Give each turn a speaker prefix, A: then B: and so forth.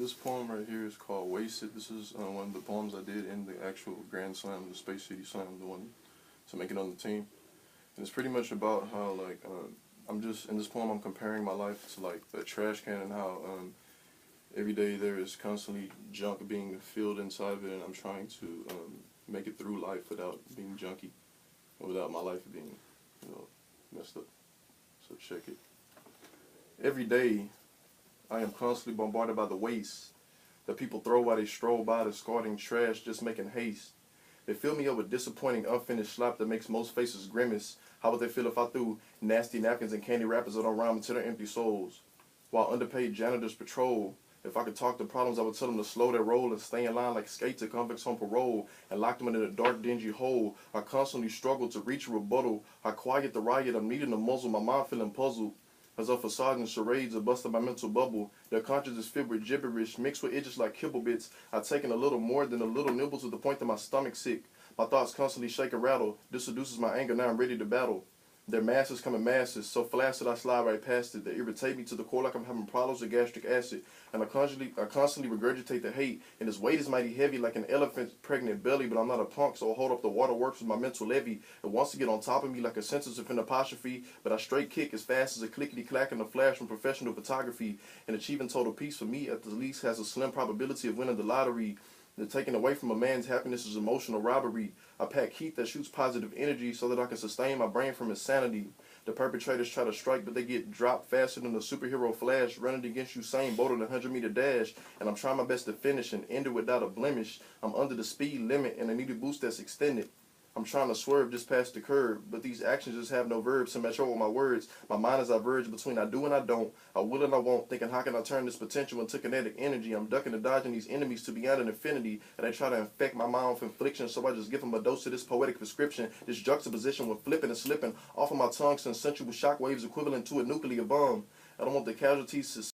A: This poem right here is called Wasted. This is one of the poems I did in the actual Grand Slam, the Space City Slam, the one to make it on the team. And it's pretty much about how, like, I'm just, in this poem I'm comparing my life to, like, a trash can, and how every day there is constantly junk being filled inside of it, and I'm trying to make it through life without being junky, and without my life being, messed up. So check it. Every day, I am constantly bombarded by the waste that people throw while they stroll by, discarding trash, just making haste. They fill me up with disappointing, unfinished slop that makes most faces grimace. How would they feel if I threw nasty napkins and candy wrappers that don't rhyme into their empty souls? While underpaid janitors patrol, if I could talk to problems, I would tell them to slow their roll and stay in line like skates to convicts on parole, and lock them in a dark, dingy hole. I constantly struggle to reach a rebuttal. I quiet the riot, I'm needing to muzzle, my mind feeling puzzled. As a facade and charades are busting my mental bubble. Their conscience is filled with gibberish, mixed with itches like kibble bits. I've taken a little more than a little nibble to the point that my stomach's sick. My thoughts constantly shake and rattle. This seduces my anger, now I'm ready to battle. Their masses come in masses, so flaccid I slide right past it. They irritate me to the core like I'm having problems with gastric acid. And I constantly regurgitate the hate, and its weight is mighty heavy like an elephant's pregnant belly, but I'm not a punk, so I hold up the waterworks with my mental levy. It wants to get on top of me like a sentence of an apostrophe, but I straight kick as fast as a clickety-clack in a flash from professional photography. And achieving total peace for me, at the least, has a slim probability of winning the lottery. The taking away from a man's happiness is emotional robbery. I pack heat that shoots positive energy so that I can sustain my brain from insanity. The perpetrators try to strike, but they get dropped faster than a superhero flash, running against Usain Bolt on a 100-meter dash. And I'm trying my best to finish and end it without a blemish. I'm under the speed limit and I need a boost that's extended. I'm trying to swerve just past the curb, but these actions just have no verbs to match up with my words. My mind is diverged between I do and I don't, I will and I won't, thinking how can I turn this potential into kinetic energy. I'm ducking and dodging these enemies to beyond an infinity, and they try to infect my mind with infliction, so I just give them a dose of this poetic prescription. This juxtaposition with flipping and slipping off of my tongue sends sensual shockwaves equivalent to a nuclear bomb. I don't want the casualties to